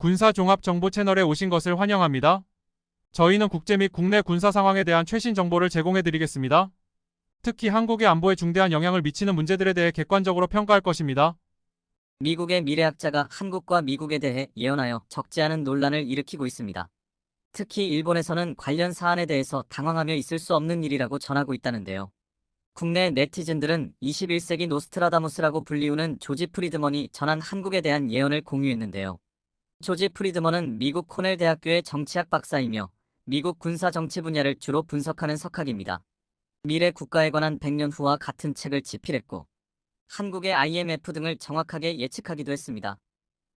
군사종합정보 채널에 오신 것을 환영합니다. 저희는 국제 및 국내 군사 상황에 대한 최신 정보를 제공해 드리겠습니다. 특히 한국의 안보에 중대한 영향을 미치는 문제들에 대해 객관적으로 평가할 것입니다. 미국의 미래학자가 한국과 미국에 대해 예언하여 적지 않은 논란을 일으키고 있습니다. 특히 일본에서는 관련 사안에 대해서 당황하며 있을 수 없는 일이라고 전하고 있다는데요. 국내 네티즌들은 21세기 노스트라다무스라고 불리우는 조지 프리드먼이 전한 한국에 대한 예언을 공유했는데요. 조지 프리드먼은 미국 코넬 대학교의 정치학 박사이며 미국 군사 정치 분야를 주로 분석하는 석학입니다. 미래 국가에 관한 100년 후와 같은 책을 집필했고 한국의 IMF 등을 정확하게 예측하기도 했습니다.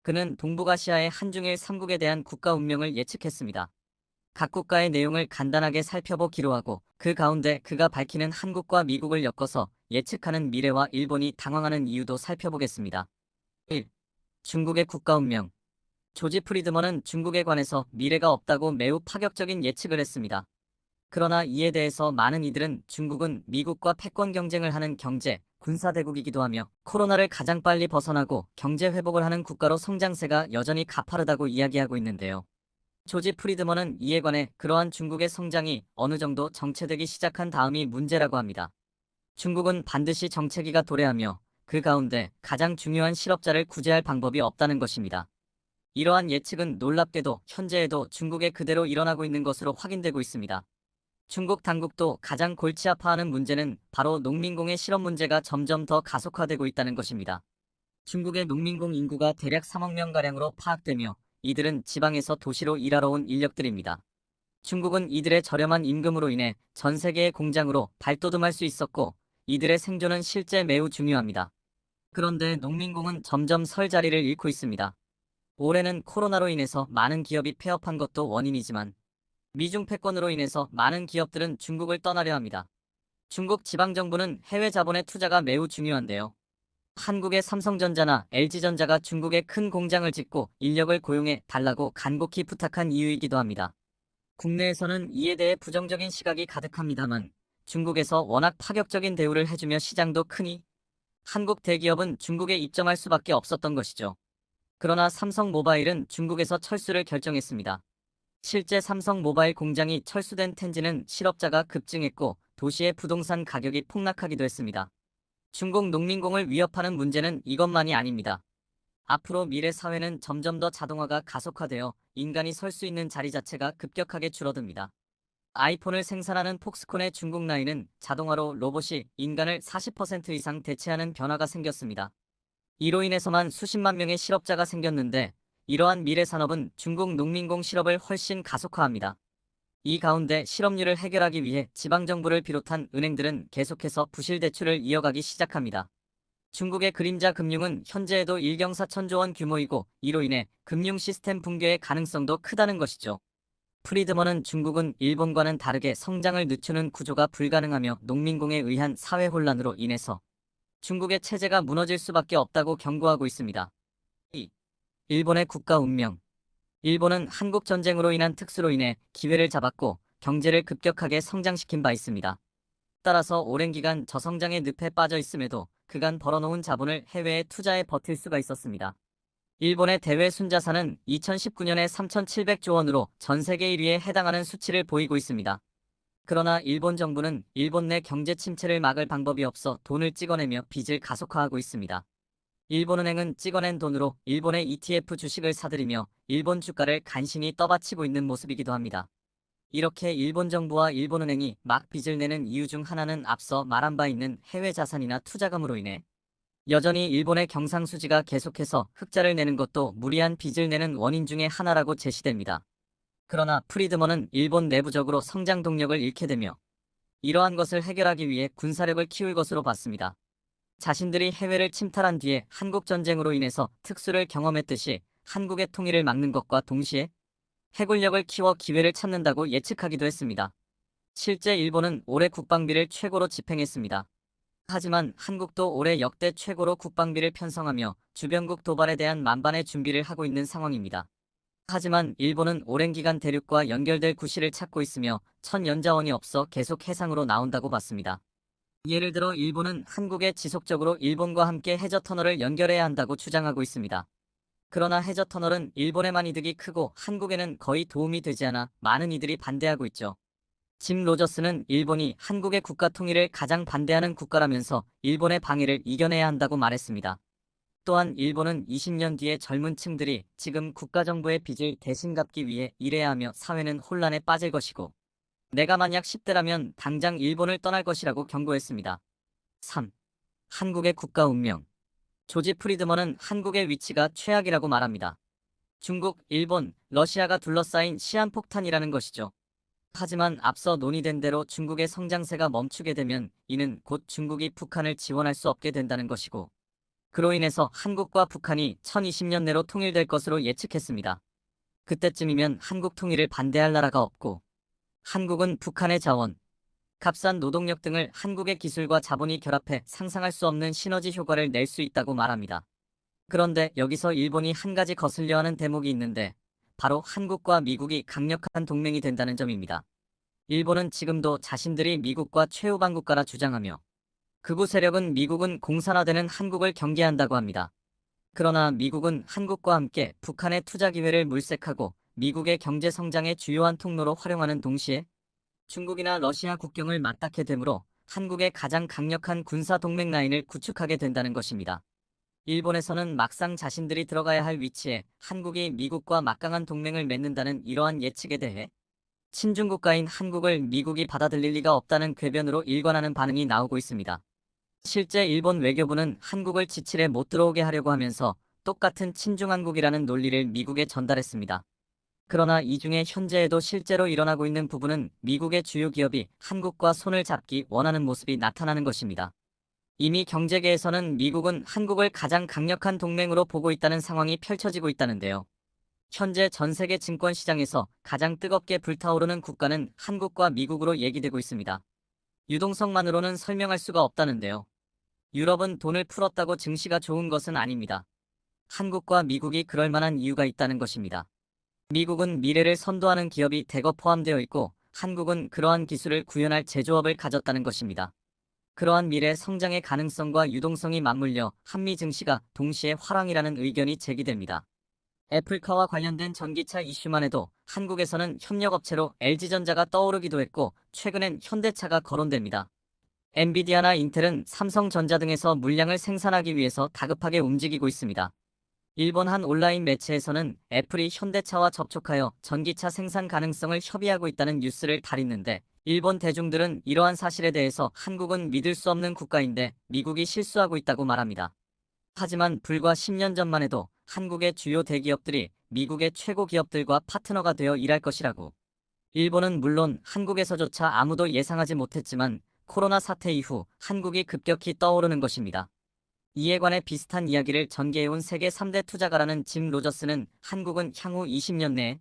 그는 동북아시아의 한중일 3국에 대한 국가 운명을 예측했습니다. 각 국가의 내용을 간단하게 살펴보기로 하고 그 가운데 그가 밝히는 한국과 미국을 엮어서 예측하는 미래와 일본이 당황하는 이유도 살펴보겠습니다. 1. 중국의 국가 운명. 조지 프리드먼은 중국에 관해서 미래가 없다고 매우 파격적인 예측을 했습니다. 그러나 이에 대해서 많은 이들은 중국은 미국과 패권 경쟁을 하는 경제, 군사대국이기도 하며 코로나를 가장 빨리 벗어나고 경제 회복을 하는 국가로 성장세가 여전히 가파르다고 이야기하고 있는데요. 조지 프리드먼은 이에 관해 그러한 중국의 성장이 어느 정도 정체되기 시작한 다음이 문제라고 합니다. 중국은 반드시 정체기가 도래하며 그 가운데 가장 중요한 실업자를 구제할 방법이 없다는 것입니다. 이러한 예측은 놀랍게도 현재에도 중국에 그대로 일어나고 있는 것으로 확인되고 있습니다. 중국 당국도 가장 골치 아파하는 문제는 바로 농민공의 실업 문제가 점점 더 가속화되고 있다는 것입니다. 중국의 농민공 인구가 대략 3억 명가량으로 파악되며 이들은 지방에서 도시로 일하러 온 인력들입니다. 중국은 이들의 저렴한 임금으로 인해 전 세계의 공장으로 발돋움할 수 있었고 이들의 생존은 실제 매우 중요합니다. 그런데 농민공은 점점 설 자리를 잃고 있습니다. 올해는 코로나로 인해서 많은 기업이 폐업한 것도 원인이지만 미중 패권으로 인해서 많은 기업들은 중국을 떠나려 합니다. 중국 지방정부는 해외 자본의 투자가 매우 중요한데요. 한국의 삼성전자나 LG전자가 중국에 큰 공장을 짓고 인력을 고용해 달라고 간곡히 부탁한 이유이기도 합니다. 국내에서는 이에 대해 부정적인 시각이 가득합니다만 중국에서 워낙 파격적인 대우를 해주며 시장도 크니 한국 대기업은 중국에 입점할 수밖에 없었던 것이죠. 그러나 삼성모바일은 중국에서 철수를 결정했습니다. 실제 삼성 모바일 공장이 철수된 텐지는 실업자가 급증했고 도시의 부동산 가격이 폭락하기도 했습니다. 중국 농민공을 위협하는 문제는 이것만이 아닙니다. 앞으로 미래 사회는 점점 더 자동화가 가속화되어 인간이 설 수 있는 자리 자체가 급격하게 줄어듭니다. 아이폰을 생산하는 폭스콘의 중국 나이는 자동화로 로봇이 인간을 40% 이상 대체하는 변화가 생겼습니다. 이로 인해서만 수십만 명의 실업자가 생겼는데 이러한 미래 산업은 중국 농민공 실업을 훨씬 가속화합니다. 이 가운데 실업률을 해결하기 위해 지방정부를 비롯한 은행들은 계속해서 부실 대출을 이어가기 시작합니다. 중국의 그림자 금융은 현재에도 1경사천조 원 규모이고 이로 인해 금융 시스템 붕괴의 가능성도 크다는 것이죠. 프리드먼은 중국은 일본과는 다르게 성장을 늦추는 구조가 불가능하며 농민공에 의한 사회 혼란으로 인해서 중국의 체제가 무너질 수밖에 없다고 경고하고 있습니다. 2. 일본의 국가 운명. 일본은 한국 전쟁으로 인한 특수로 인해 기회를 잡았고 경제를 급격하게 성장시킨 바 있습니다. 따라서 오랜 기간 저성장의 늪에 빠져 있음에도 그간 벌어놓은 자본을 해외에 투자해 버틸 수가 있었습니다. 일본의 대외 순자산은 2019년에 3,700조 원으로 전 세계 1위에 해당하는 수치를 보이고 있습니다. 그러나 일본 정부는 일본 내 경제 침체를 막을 방법이 없어 돈을 찍어내며 빚을 가속화하고 있습니다. 일본은행은 찍어낸 돈으로 일본의 ETF 주식을 사들이며 일본 주가를 간신히 떠받치고 있는 모습이기도 합니다. 이렇게 일본 정부와 일본은행이 막 빚을 내는 이유 중 하나는 앞서 말한 바 있는 해외 자산이나 투자금으로 인해 여전히 일본의 경상수지가 계속해서 흑자를 내는 것도 무리한 빚을 내는 원인 중의 하나라고 제시됩니다. 그러나 프리드먼은 일본 내부적으로 성장 동력을 잃게 되며 이러한 것을 해결하기 위해 군사력을 키울 것으로 봤습니다. 자신들이 해외를 침탈한 뒤에 한국 전쟁으로 인해서 특수를 경험했듯이 한국의 통일을 막는 것과 동시에 해군력을 키워 기회를 찾는다고 예측하기도 했습니다. 실제 일본은 올해 국방비를 최고로 집행했습니다. 하지만 한국도 올해 역대 최고로 국방비를 편성하며 주변국 도발에 대한 만반의 준비를 하고 있는 상황입니다. 하지만 일본은 오랜 기간 대륙과 연결될 구실을 찾고 있으며 천연자원이 없어 계속 해상으로 나온다고 봤습니다. 예를 들어 일본은 한국에 지속적으로 일본과 함께 해저 터널을 연결해야 한다고 주장하고 있습니다. 그러나 해저터널은 일본에만 이득이 크고 한국에는 거의 도움이 되지 않아 많은 이들이 반대하고 있죠. 짐 로저스는 일본이 한국의 국가 통일을 가장 반대하는 국가라면서 일본의 방해를 이겨내야 한다고 말했습니다. 또한 일본은 20년 뒤에 젊은 층들이 지금 국가정부의 빚을 대신 갚기 위해 일해야 하며 사회는 혼란에 빠질 것이고 내가 만약 10대라면 당장 일본을 떠날 것이라고 경고했습니다. 3. 한국의 국가 운명. 조지 프리드먼은 한국의 위치가 최악이라고 말합니다. 중국, 일본, 러시아가 둘러싸인 시한폭탄이라는 것이죠. 하지만 앞서 논의된 대로 중국의 성장세가 멈추게 되면 이는 곧 중국이 북한을 지원할 수 없게 된다는 것이고 그로 인해서 한국과 북한이 2020년 내로 통일될 것으로 예측했습니다. 그때쯤이면 한국 통일을 반대할 나라가 없고 한국은 북한의 자원, 값싼 노동력 등을 한국의 기술과 자본이 결합해 상상할 수 없는 시너지 효과를 낼 수 있다고 말합니다. 그런데 여기서 일본이 한 가지 거슬려 하는 대목이 있는데 바로 한국과 미국이 강력한 동맹이 된다는 점입니다. 일본은 지금도 자신들이 미국과 최우방 국가라 주장하며 극우 세력은 미국은 공산화되는 한국을 경계한다고 합니다. 그러나 미국은 한국과 함께 북한의 투자 기회를 물색하고 미국의 경제 성장의 주요한 통로로 활용하는 동시에 중국이나 러시아 국경을 맞닿게 되므로 한국의 가장 강력한 군사 동맹 라인을 구축하게 된다는 것입니다. 일본에서는 막상 자신들이 들어가야 할 위치에 한국이 미국과 막강한 동맹을 맺는다는 이러한 예측에 대해 친중 국가인 한국을 미국이 받아들일 리가 없다는 궤변으로 일관하는 반응이 나오고 있습니다. 실제 일본 외교부는 한국을 지칠에 못 들어오게 하려고 하면서 똑같은 친중 한국이라는 논리를 미국에 전달했습니다. 그러나 이 중에 현재에도 실제로 일어나고 있는 부분은 미국의 주요 기업이 한국과 손을 잡기 원하는 모습이 나타나는 것입니다. 이미 경제계에서는 미국은 한국을 가장 강력한 동맹으로 보고 있다는 상황이 펼쳐지고 있다는데요. 현재 전 세계 증권 시장에서 가장 뜨겁게 불타오르는 국가는 한국과 미국으로 얘기되고 있습니다. 유동성만으로는 설명할 수가 없다는데요. 유럽은 돈을 풀었다고 증시가 좋은 것은 아닙니다. 한국과 미국이 그럴 만한 이유가 있다는 것입니다. 미국은 미래를 선도하는 기업이 대거 포함되어 있고 한국은 그러한 기술을 구현할 제조업을 가졌다는 것입니다. 그러한 미래 성장의 가능성과 유동성이 맞물려 한미 증시가 동시에 화랑이라는 의견이 제기됩니다. 애플카와 관련된 전기차 이슈만 해도 한국에서는 협력업체로 LG전자가 떠오르기도 했고 최근엔 현대차가 거론됩니다. 엔비디아나 인텔은 삼성전자 등에서 물량을 생산하기 위해서 다급하게 움직이고 있습니다. 일본 한 온라인 매체에서는 애플이 현대차와 접촉하여 전기차 생산 가능성을 협의하고 있다는 뉴스를 다뤘는데 일본 대중들은 이러한 사실에 대해서 한국은 믿을 수 없는 국가인데 미국이 실수하고 있다고 말합니다. 하지만 불과 10년 전만 해도 한국의 주요 대기업들이 미국의 최고 기업들과 파트너가 되어 일할 것이라고. 일본은 물론 한국에서조차 아무도 예상하지 못했지만 코로나 사태 이후 한국이 급격히 떠오르는 것입니다. 이에 관해 비슷한 이야기를 전개해온 세계 3대 투자가라는 짐 로저스는 한국은 향후 20년 내에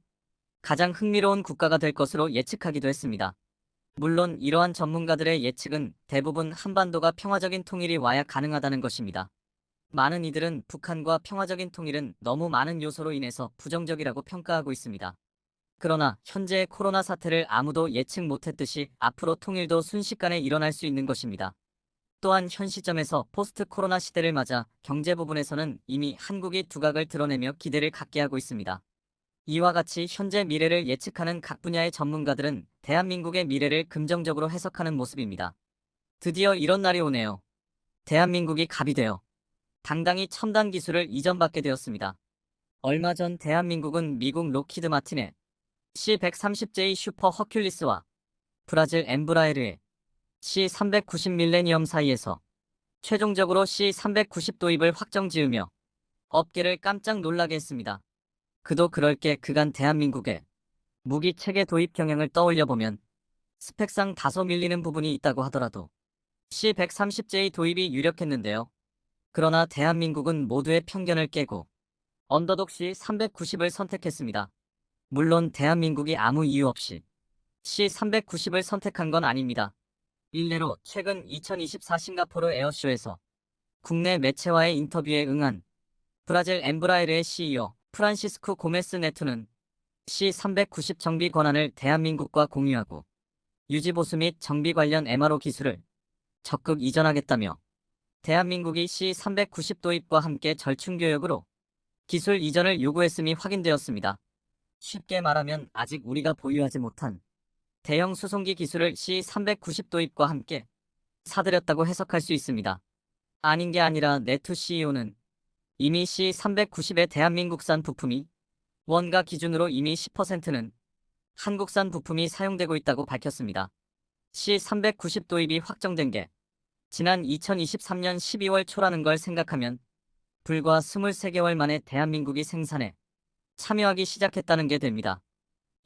가장 흥미로운 국가가 될 것으로 예측하기도 했습니다. 물론 이러한 전문가들의 예측은 대부분 한반도가 평화적인 통일이 와야 가능하다는 것입니다. 많은 이들은 북한과 평화적인 통일은 너무 많은 요소로 인해서 부정적이라고 평가하고 있습니다. 그러나 현재의 코로나 사태를 아무도 예측 못했듯이 앞으로 통일도 순식간에 일어날 수 있는 것입니다. 또한 현 시점에서 포스트 코로나 시대를 맞아 경제 부분에서는 이미 한국이 두각을 드러내며 기대를 갖게 하고 있습니다. 이와 같이 현재 미래를 예측하는 각 분야의 전문가들은 대한민국의 미래를 긍정적으로 해석하는 모습입니다. 드디어 이런 날이 오네요. 대한민국이 갑이 되어 당당히 첨단 기술을 이전받게 되었습니다. 얼마 전 대한민국은 미국 로키드 마틴의 C-130J 슈퍼 허큘리스와 브라질 엠브라에르의 C-390 밀레니엄 사이에서 최종적으로 C-390 도입을 확정 지으며 업계를 깜짝 놀라게 했습니다. 그도 그럴 게 그간 대한민국의 무기 체계 도입 경향을 떠올려보면 스펙상 다소 밀리는 부분이 있다고 하더라도 C-130J 도입이 유력했는데요. 그러나 대한민국은 모두의 편견을 깨고 언더독 C-390을 선택했습니다. 물론 대한민국이 아무 이유 없이 C-390을 선택한 건 아닙니다. 일례로 최근 2024 싱가포르 에어쇼에서 국내 매체와의 인터뷰에 응한 브라질 엠브라에르의 CEO 프란시스쿠 고메스 네토는 C-390 정비 권한을 대한민국과 공유하고 유지보수 및 정비 관련 MRO 기술을 적극 이전하겠다며 대한민국이 C-390 도입과 함께 절충교역으로 기술 이전을 요구했음이 확인되었습니다. 쉽게 말하면 아직 우리가 보유하지 못한 대형 수송기 기술을 C390 도입과 함께 사들였다고 해석할 수 있습니다. 아닌 게 아니라 네투 CEO는 이미 C390의 대한민국산 부품이 원가 기준으로 이미 10%는 한국산 부품이 사용되고 있다고 밝혔습니다. C390 도입이 확정된 게 지난 2023년 12월 초라는 걸 생각하면 불과 23개월 만에 대한민국이 생산에 참여하기 시작했다는 게 됩니다.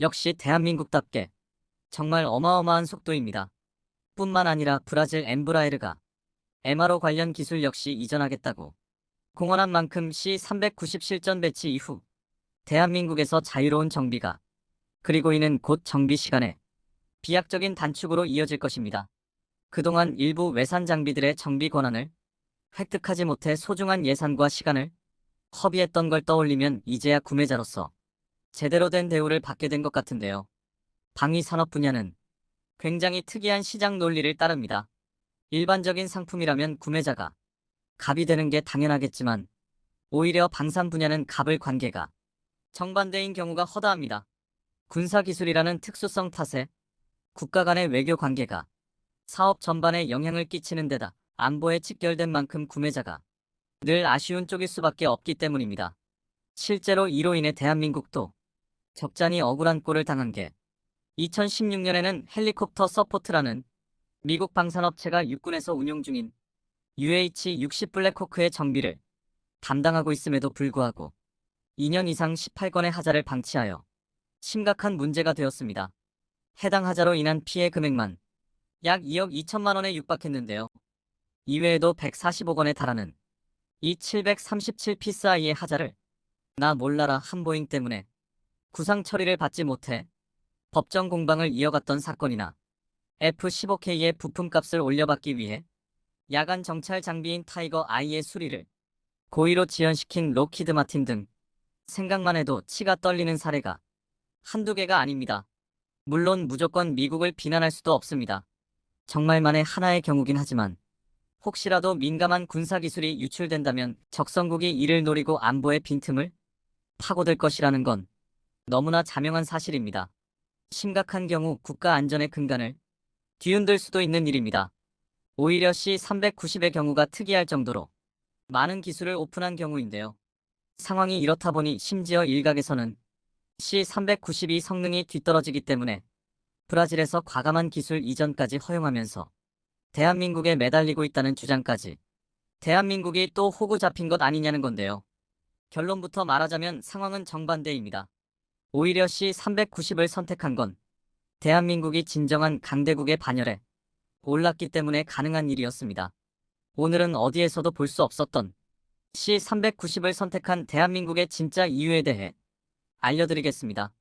역시 대한민국답게 정말 어마어마한 속도입니다. 뿐만 아니라 브라질 엠브라에르가 MRO 관련 기술 역시 이전하겠다고 공언한 만큼 C390 실전 배치 이후 대한민국에서 자유로운 정비가 그리고 이는 곧 정비 시간에 비약적인 단축으로 이어질 것입니다. 그동안 일부 외산 장비들의 정비 권한을 획득하지 못해 소중한 예산과 시간을 허비했던 걸 떠올리면 이제야 구매자로서 제대로 된 대우를 받게 된 것 같은데요. 방위 산업 분야는 굉장히 특이한 시장 논리를 따릅니다. 일반적인 상품이라면 구매자가 갑이 되는 게 당연하겠지만 오히려 방산 분야는 갑을 관계가 정반대인 경우가 허다합니다. 군사기술이라는 특수성 탓에 국가 간의 외교 관계가 사업 전반에 영향을 끼치는 데다 안보에 직결된 만큼 구매자가 늘 아쉬운 쪽일 수밖에 없기 때문입니다. 실제로 이로 인해 대한민국도 적잖이 억울한 꼴을 당한 게 2016년에는 헬리콥터 서포트라는 미국 방산업체가 육군에서 운용 중인 UH-60 블랙호크의 정비를 담당하고 있음에도 불구하고 2년 이상 18건의 하자를 방치하여 심각한 문제가 되었습니다. 해당 하자로 인한 피해 금액만 약 2억 2천만 원에 육박했는데요. 이외에도 145건에 달하는 이 737PSI의 하자를 나 몰라라 한보잉 때문에 구상 처리를 받지 못해 법정 공방을 이어갔던 사건이나 F-15K의 부품값을 올려받기 위해 야간 정찰 장비인 타이거 I의 수리를 고의로 지연시킨 록히드 마틴 등 생각만 해도 치가 떨리는 사례가 한두 개가 아닙니다. 물론 무조건 미국을 비난할 수도 없습니다. 정말만의 하나의 경우긴 하지만 혹시라도 민감한 군사기술이 유출된다면 적성국이 이를 노리고 안보의 빈틈을 파고들 것이라는 건 너무나 자명한 사실입니다. 심각한 경우 국가 안전의 근간을 뒤흔들 수도 있는 일입니다. 오히려 C390의 경우가 특이할 정도로 많은 기술을 오픈한 경우인데요. 상황이 이렇다 보니 심지어 일각에서는 C392 성능이 뒤떨어지기 때문에 브라질에서 과감한 기술 이전까지 허용하면서 대한민국에 매달리고 있다는 주장까지. 대한민국이 또 호구 잡힌 것 아니냐는 건데요. 결론부터 말하자면 상황은 정반대입니다. 오히려 C390을 선택한 건 대한민국이 진정한 강대국의 반열에 올랐기 때문에 가능한 일이었습니다. 오늘은 어디에서도 볼 수 없었던 C390을 선택한 대한민국의 진짜 이유에 대해 알려드리겠습니다.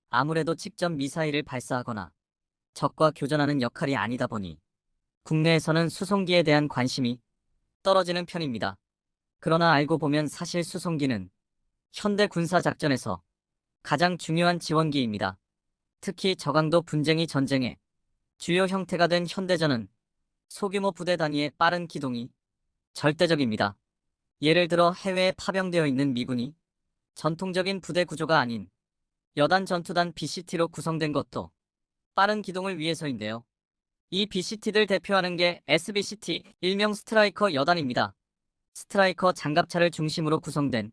아무래도 직접 미사일을 발사하거나 적과 교전하는 역할이 아니다 보니 국내에서는 수송기에 대한 관심이 떨어지는 편입니다. 그러나 알고 보면 사실 수송기는 현대 군사작전에서 가장 중요한 지원기입니다. 특히 저강도 분쟁이 전쟁의 주요 형태가 된 현대전은 소규모 부대 단위의 빠른 기동이 절대적입니다. 예를 들어 해외에 파병되어 있는 미군이 전통적인 부대 구조가 아닌 여단 전투단 BCT로 구성된 것도 빠른 기동을 위해서인데요. 이 BCT들 대표하는 게 SBCT, 일명 스트라이커 여단입니다. 스트라이커 장갑차를 중심으로 구성된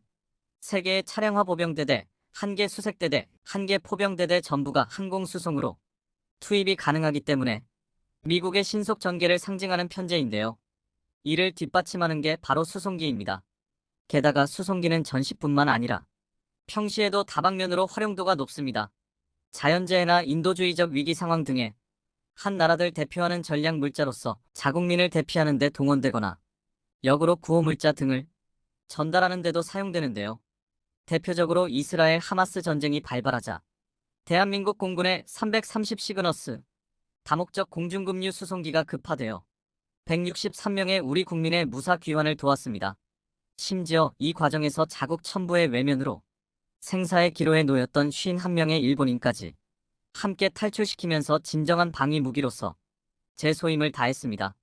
3개의 차량화 보병대대, 1개 수색대대, 1개 포병대대 전부가 항공수송으로 투입이 가능하기 때문에 미국의 신속 전개를 상징하는 편제인데요. 이를 뒷받침하는 게 바로 수송기입니다. 게다가 수송기는 전시뿐만 아니라 평시에도 다방면으로 활용도가 높습니다. 자연재해나 인도주의적 위기 상황 등에 한 나라들 대표하는 전략 물자로서 자국민을 대피하는 데 동원되거나 역으로 구호물자 등을 전달하는 데도 사용되는데요. 대표적으로 이스라엘 하마스 전쟁이 발발하자 대한민국 공군의 330 시그너스 다목적 공중급류 수송기가 급파되어 163명의 우리 국민의 무사 귀환을 도왔습니다. 심지어 이 과정에서 자국 첨부의 외면으로 생사의 기로에 놓였던 51명의 일본인까지 함께 탈출시키면서 진정한 방위 무기로서 제 소임을 다했습니다.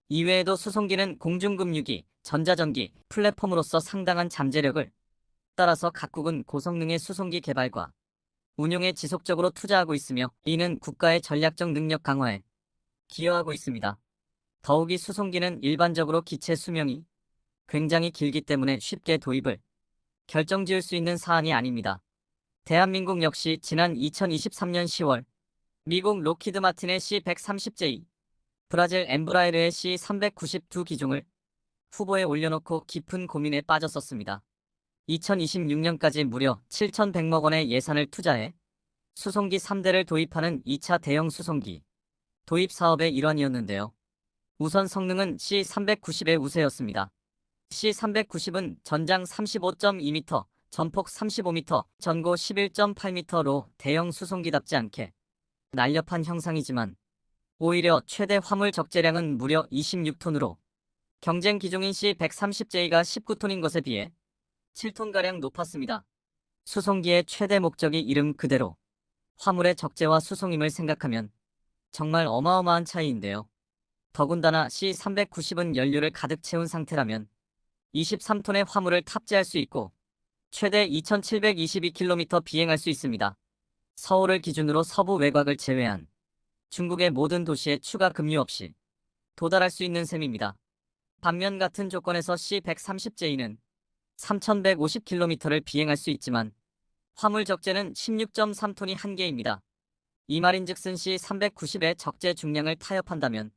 이외에도 수송기는 공중급류기, 전자전기, 플랫폼으로서 상당한 잠재력을 따라서 각국은 고성능의 수송기 개발과 운용에 지속적으로 투자하고 있으며 이는 국가의 전략적 능력 강화에 기여하고 있습니다. 더욱이 수송기는 일반적으로 기체 수명이 굉장히 길기 때문에 쉽게 도입을 결정지을 수 있는 사안이 아닙니다. 대한민국 역시 지난 2023년 10월 미국 로키드 마틴의 C-130J, 브라질 엠브라에르의 C-392 기종을 후보에 올려놓고 깊은 고민에 빠졌었습니다. 2026년까지 무려 7,100억 원의 예산을 투자해 수송기 3대를 도입하는 2차 대형 수송기 도입 사업의 일환이었는데요. 우선 성능은 C-390의 우세였습니다. C-390은 전장 35.2m, 전폭 35m, 전고 11.8m로 대형 수송기답지 않게 날렵한 형상이지만 오히려 최대 화물 적재량은 무려 26톤으로 경쟁 기종인 C-130J가 19톤인 것에 비해 7톤가량 높았습니다. 수송기의 최대 목적이 이름 그대로 화물의 적재와 수송임을 생각하면 정말 어마어마한 차이인데요. 더군다나 C-390은 연료를 가득 채운 상태라면 23톤의 화물을 탑재할 수 있고 최대 2,722km 비행할 수 있습니다. 서울을 기준으로 서부 외곽을 제외한 중국의 모든 도시에 추가 급유 없이 도달할 수 있는 셈입니다. 반면 같은 조건에서 C-130J는 3,150km를 비행할 수 있지만 화물 적재는 16.3톤이 한계입니다. 이 말인즉슨 C-390의 적재 중량을 타협한다면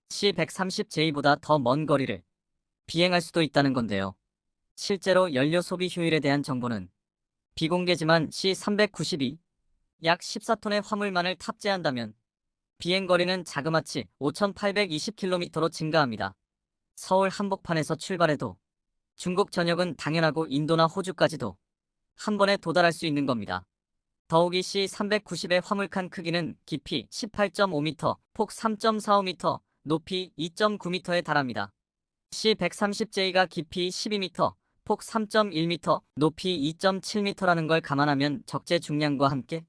C-130J보다 더 먼 거리를 비행할 수도 있다는 건데요. 실제로 연료 소비 효율에 대한 정보는 비공개지만 C-392 약 14톤의 화물만을 탑재한다면 비행거리는 자그마치 5,820km로 증가합니다. 서울 한복판에서 출발해도 중국 전역은 당연하고 인도나 호주까지도 한 번에 도달할 수 있는 겁니다. 더욱이 C-390의 화물칸 크기는 깊이 18.5m, 폭 3.45m, 높이 2.9m에 달합니다. C-130J가 깊이 12m, 폭 3.1m, 높이 2.7m라는 걸 감안하면 적재 중량과 함께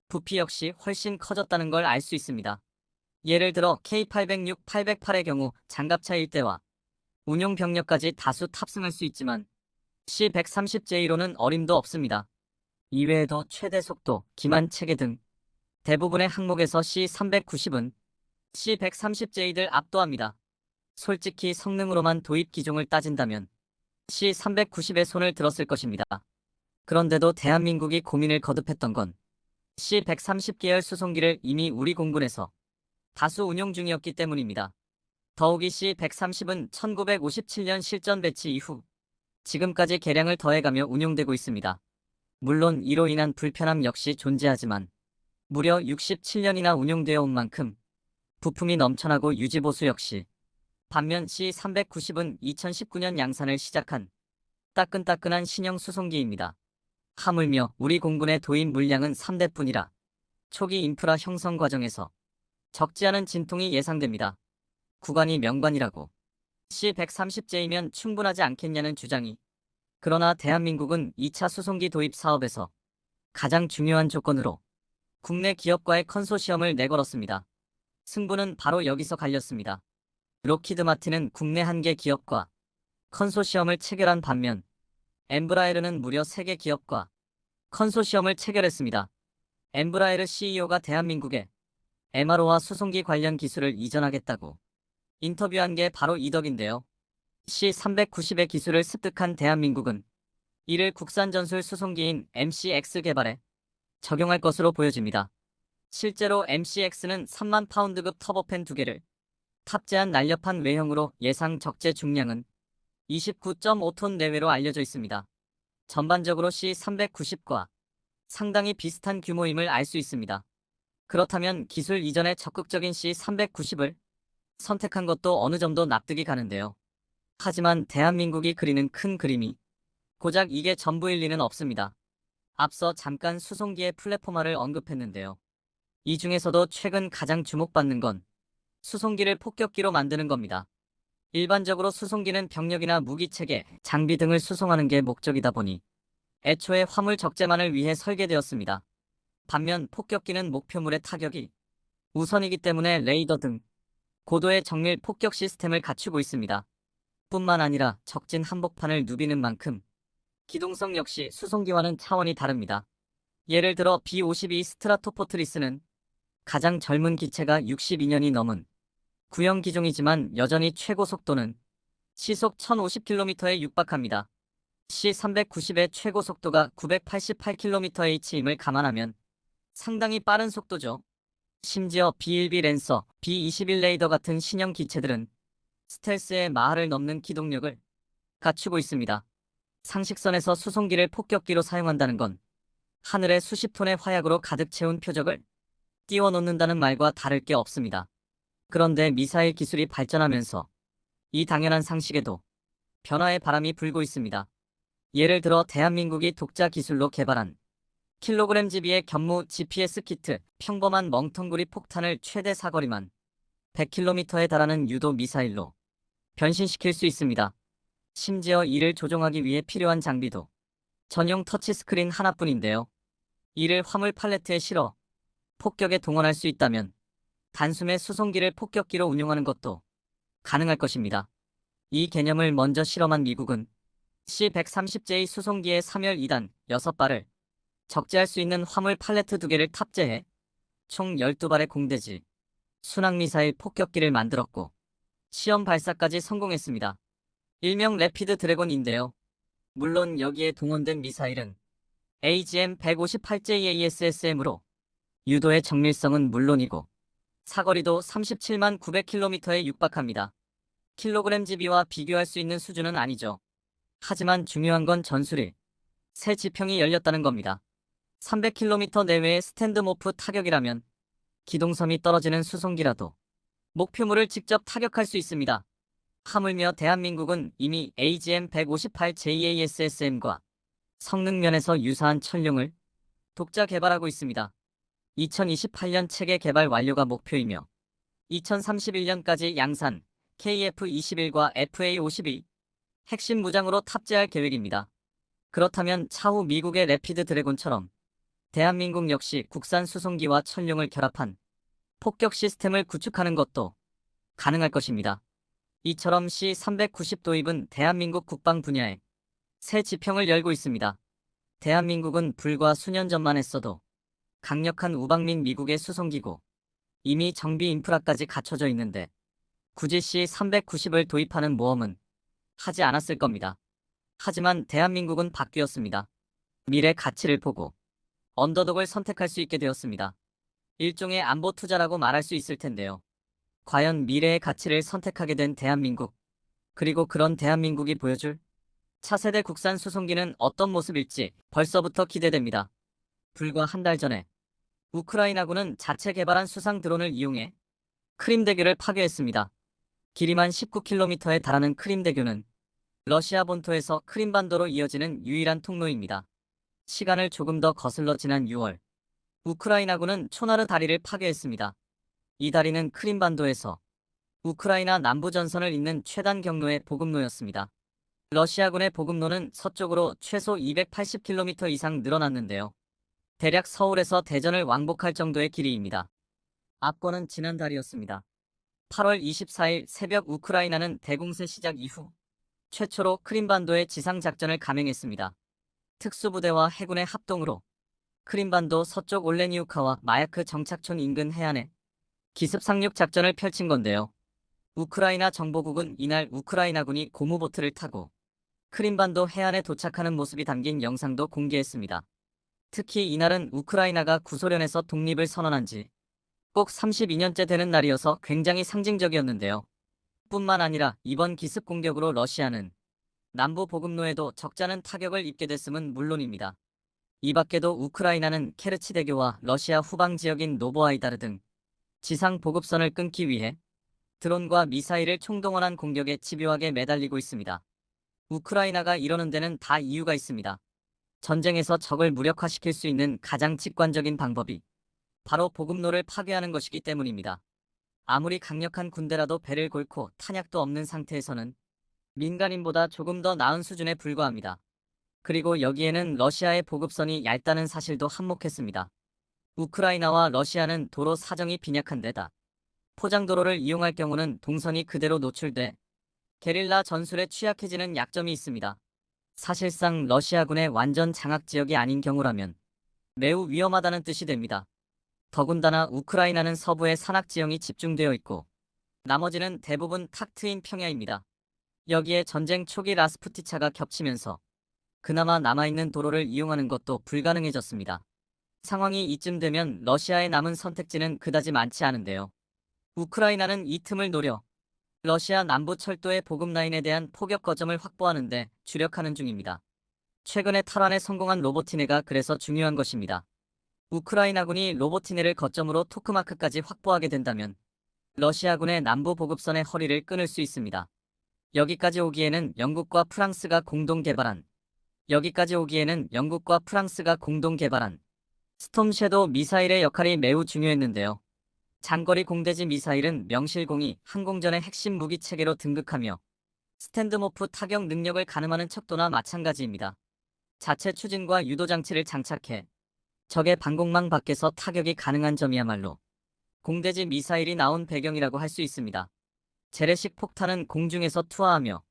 부피 역시 훨씬 커졌다는 걸 알 수 있습니다. 예를 들어 K806, 808의 경우 장갑차 일대와 운용 병력까지 다수 탑승할 수 있지만 C-130J로는 어림도 없습니다. 이외에도 최대 속도, 기만 체계 등 대부분의 항목에서 C-390은 C-130J를 압도합니다. 솔직히 성능으로만 도입 기종을 따진다면 C-390에 손을 들었을 것입니다. 그런데도 대한민국이 고민을 거듭했던 건 C-130 계열 수송기를 이미 우리 공군에서 다수 운용 중이었기 때문입니다. 더욱이 C-130은 1957년 실전 배치 이후 지금까지 개량을 더해가며 운용되고 있습니다. 물론 이로 인한 불편함 역시 존재하지만 무려 67년이나 운용되어 온 만큼 부품이 넘쳐나고 유지보수 역시 반면 C-390은 2019년 양산을 시작한 따끈따끈한 신형 수송기입니다. 하물며 우리 공군의 도입 물량은 3대뿐이라 초기 인프라 형성 과정에서 적지 않은 진통이 예상됩니다. 구간이 명관이라고 C-130J면 충분하지 않겠냐는 주장이. 그러나 대한민국은 2차 수송기 도입 사업에서 가장 중요한 조건으로 국내 기업과의 컨소시엄을 내걸었습니다. 승부는 바로 여기서 갈렸습니다. 로키드 마틴은 국내 한 개 기업과 컨소시엄을 체결한 반면 엠브라에르는 무려 3개 기업과 컨소시엄을 체결했습니다. 엠브라에르 CEO가 대한민국에 MRO와 수송기 관련 기술을 이전하겠다고 인터뷰한 게 바로 이 덕인데요. C-390의 기술을 습득한 대한민국은 이를 국산 전술 수송기인 MCX 개발에 적용할 것으로 보여집니다. 실제로 MCX는 3만 파운드급 터보팬 2개를 탑재한 날렵한 외형으로 예상 적재 중량은 29.5톤 내외로 알려져 있습니다. 전반적으로 C-390과 상당히 비슷한 규모임을 알 수 있습니다. 그렇다면 기술 이전에 적극적인 C-390을 선택한 것도 어느 정도 납득이 가는데요. 하지만 대한민국이 그리는 큰 그림이 고작 이게 전부일 리는 없습니다. 앞서 잠깐 수송기의 플랫포마를 언급했는데요. 이 중에서도 최근 가장 주목받는 건 수송기를 폭격기로 만드는 겁니다. 일반적으로 수송기는 병력이나 무기체계, 장비 등을 수송하는 게 목적이다 보니 애초에 화물 적재만을 위해 설계되었습니다. 반면 폭격기는 목표물의 타격이 우선이기 때문에 레이더 등 고도의 정밀 폭격 시스템을 갖추고 있습니다. 뿐만 아니라 적진 한복판을 누비는 만큼 기동성 역시 수송기와는 차원이 다릅니다. 예를 들어 B-52 스트라토포트리스는 가장 젊은 기체가 62년이 넘은 구형 기종이지만 여전히 최고 속도는 시속 1050km에 육박합니다. C-390의 최고 속도가 988kmh임을 감안하면 상당히 빠른 속도죠. 심지어 B-1B 랜서, B-21 레이더 같은 신형 기체들은 스텔스의 마하를 넘는 기동력을 갖추고 있습니다. 상식선에서 수송기를 폭격기로 사용한다는 건 하늘에 수십 톤의 화약으로 가득 채운 표적을 띄워놓는다는 말과 다를 게 없습니다. 그런데 미사일 기술이 발전하면서 이 당연한 상식에도 변화의 바람이 불고 있습니다. 예를 들어 대한민국이 독자 기술로 개발한 킬로그램 GB의 견무 GPS 키트, 평범한 멍텅구리 폭탄을 최대 사거리만 100km에 달하는 유도 미사일로 변신시킬 수 있습니다. 심지어 이를 조종하기 위해 필요한 장비도 전용 터치스크린 하나뿐인데요. 이를 화물 팔레트에 실어 폭격에 동원할 수 있다면 단숨에 수송기를 폭격기로 운용하는 것도 가능할 것입니다. 이 개념을 먼저 실험한 미국은 C-130J 수송기에 3열 2단 6발을 적재할 수 있는 화물 팔레트 2개를 탑재해 총 12발의 공대지 순항미사일 폭격기를 만들었고 시험 발사까지 성공했습니다. 일명 래피드 드래곤인데요. 물론 여기에 동원된 미사일은 AGM-158JASSM으로 유도의 정밀성은 물론이고 사거리도 37만 900km에 육박합니다. 킬로그램 GB와 비교할 수 있는 수준은 아니죠. 하지만 중요한 건 전술이 새 지평이 열렸다는 겁니다. 300km 내외의 스탠드모프 타격이라면 기동섬이 떨어지는 수송기라도 목표물을 직접 타격할 수 있습니다. 하물며 대한민국은 이미 AGM-158JASSM과 성능 면에서 유사한 천룡을 독자 개발하고 있습니다. 2028년 체계 개발 완료가 목표이며 2031년까지 양산 KF-21과 FA-52 핵심 무장으로 탑재할 계획입니다. 그렇다면 차후 미국의 래피드 드래곤처럼 대한민국 역시 국산 수송기와 천룡을 결합한 폭격 시스템을 구축하는 것도 가능할 것입니다. 이처럼 C-390 도입은 대한민국 국방 분야에 새 지평을 열고 있습니다. 대한민국은 불과 수년 전만 했어도 강력한 우방민 미국의 수송기고 이미 정비 인프라까지 갖춰져 있는데 굳이 C-390을 도입하는 모험은 하지 않았을 겁니다. 하지만 대한민국은 바뀌었습니다. 미래 가치를 보고 언더독을 선택할 수 있게 되었습니다. 일종의 안보 투자라고 말할 수 있을 텐데요. 과연 미래의 가치를 선택하게 된 대한민국, 그리고 그런 대한민국이 보여줄 차세대 국산 수송기는 어떤 모습일지 벌써부터 기대됩니다. 불과 한 달 전에 우크라이나군은 자체 개발한 수상 드론을 이용해 크림대교를 파괴했습니다. 길이만 19km에 달하는 크림대교는 러시아 본토에서 크림반도로 이어지는 유일한 통로입니다. 시간을 조금 더 거슬러 지난 6월, 우크라이나군은 초나르 다리를 파괴했습니다. 이 다리는 크림반도에서 우크라이나 남부 전선을 잇는 최단 경로의 보급로였습니다. 러시아군의 보급로는 서쪽으로 최소 280km 이상 늘어났는데요. 대략 서울에서 대전을 왕복할 정도의 길이입니다. 압권은 지난 달이었습니다. 8월 24일 새벽 우크라이나는 대공세 시작 이후 최초로 크림반도의 지상작전을 감행했습니다. 특수부대와 해군의 합동으로 크림반도 서쪽 올레니우카와 마야크 정착촌 인근 해안에 기습 상륙 작전을 펼친 건데요. 우크라이나 정보국은 이날 우크라이나군이 고무보트를 타고 크림반도 해안에 도착하는 모습이 담긴 영상도 공개했습니다. 특히 이날은 우크라이나가 구소련에서 독립을 선언한 지 꼭 32년째 되는 날이어서 굉장히 상징적이었는데요. 뿐만 아니라 이번 기습 공격으로 러시아는 남부 보급로에도 적잖은 타격을 입게 됐음은 물론입니다. 이 밖에도 우크라이나는 케르치 대교와 러시아 후방 지역인 노보아이다르 등 지상 보급선을 끊기 위해 드론과 미사일을 총동원한 공격에 집요하게 매달리고 있습니다. 우크라이나가 이러는 데는 다 이유가 있습니다. 전쟁에서 적을 무력화시킬 수 있는 가장 직관적인 방법이 바로 보급로를 파괴하는 것이기 때문입니다. 아무리 강력한 군대라도 배를 골고 탄약도 없는 상태에서는 민간인보다 조금 더 나은 수준에 불과합니다. 그리고 여기에는 러시아의 보급선이 얇다는 사실도 한몫했습니다. 우크라이나와 러시아는 도로 사정이 빈약한 데다 포장도로를 이용할 경우는 동선이 그대로 노출돼 게릴라 전술에 취약해지는 약점이 있습니다. 사실상 러시아군의 완전 장악 지역이 아닌 경우라면 매우 위험하다는 뜻이 됩니다. 더군다나 우크라이나는 서부에 산악 지형이 집중되어 있고 나머지는 대부분 탁 트인 평야입니다. 여기에 전쟁 초기 라스푸티차가 겹치면서 그나마 남아있는 도로를 이용하는 것도 불가능해졌습니다. 상황이 이쯤 되면 러시아의 남은 선택지는 그다지 많지 않은데요. 우크라이나는 이 틈을 노려 러시아 남부 철도의 보급 라인에 대한 포격 거점을 확보하는 데 주력하는 중입니다. 최근에 탈환에 성공한 로보티네가 그래서 중요한 것입니다. 우크라이나군이 로보티네를 거점으로 토크마크까지 확보하게 된다면 러시아군의 남부 보급선의 허리를 끊을 수 있습니다. 여기까지 오기에는 영국과 프랑스가 공동 개발한 스톰 섀도우 미사일의 역할이 매우 중요했는데요. 장거리 공대지 미사일은 명실공히 항공전의 핵심 무기 체계로 등극하며 스탠드모프 타격 능력을 가늠하는 척도나 마찬가지입니다. 자체 추진과 유도 장치를 장착해 적의 방공망 밖에서 타격이 가능한 점이야말로 공대지 미사일이 나온 배경이라고 할 수 있습니다. 재래식 폭탄은 공중에서 투하하며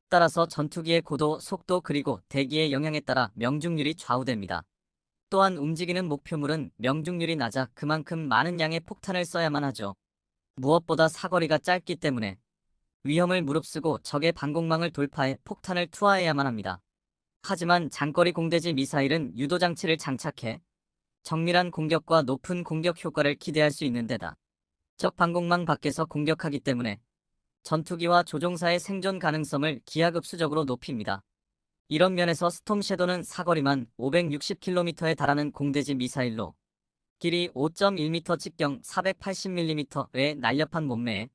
따라서 전투기의 고도, 속도 그리고 대기의 영향에 따라 명중률이 좌우됩니다. 또한 움직이는 목표물은 명중률이 낮아 그만큼 많은 양의 폭탄을 써야만 하죠. 무엇보다 사거리가 짧기 때문에 위험을 무릅쓰고 적의 방공망을 돌파해 폭탄을 투하해야만 합니다. 하지만 장거리 공대지 미사일은 유도 장치를 장착해 정밀한 공격과 높은 공격 효과를 기대할 수 있는 데다 적 방공망 밖에서 공격하기 때문에 전투기와 조종사의 생존 가능성을 기하급수적으로 높입니다. 이런 면에서 스톰 섀도는 사거리만 560km에 달하는 공대지 미사일로 길이 5.1m 직경 480mm의 날렵한 몸매에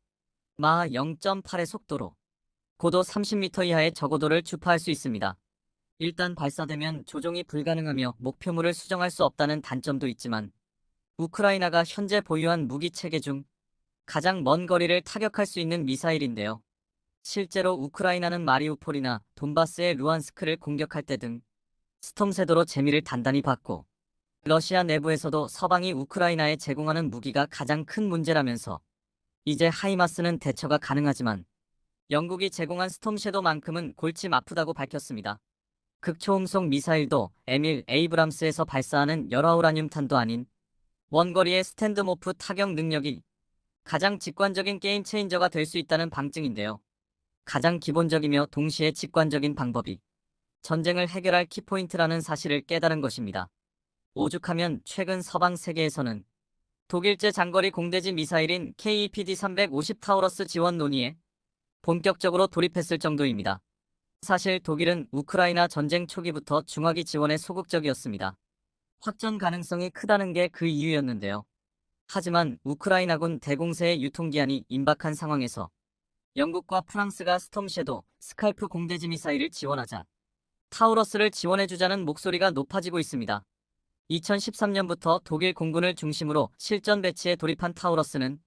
마하 0.8의 속도로 고도 30m 이하의 저고도를 주파할 수 있습니다. 일단 발사되면 조종이 불가능하며 목표물을 수정할 수 없다는 단점도 있지만 우크라이나가 현재 보유한 무기 체계 중 가장 먼 거리를 타격할 수 있는 미사일인데요. 실제로 우크라이나는 마리우폴이나 돈바스의 루안스크를 공격할 때 등 스톰 섀도로 재미를 단단히 봤고 러시아 내부에서도 서방이 우크라이나에 제공하는 무기가 가장 큰 문제라면서 이제 하이마스는 대처가 가능하지만 영국이 제공한 스톰 섀도만큼은 골치 아프다고 밝혔습니다. 극초음속 미사일도 에밀 에이브람스에서 발사하는 열화우라늄탄도 아닌 원거리의 스탠드모프 타격 능력이 가장 직관적인 게임 체인저가 될 수 있다는 방증인데요. 가장 기본적이며 동시에 직관적인 방법이 전쟁을 해결할 키포인트라는 사실을 깨달은 것입니다. 오죽하면 최근 서방 세계에서는 독일제 장거리 공대지 미사일인 KEPD-350 타우러스 지원 논의에 본격적으로 돌입했을 정도입니다. 사실 독일은 우크라이나 전쟁 초기부터 중화기 지원에 소극적이었습니다. 확전 가능성이 크다는 게 그 이유였는데요. 하지만 우크라이나군 대공세의 유통기한이 임박한 상황에서 영국과 프랑스가 스톰 섀도우, 스칼프 공대지 미사일을 지원하자 타우러스를 지원해주자는 목소리가 높아지고 있습니다. 2013년부터 독일 공군을 중심으로 실전 배치에 돌입한 타우러스는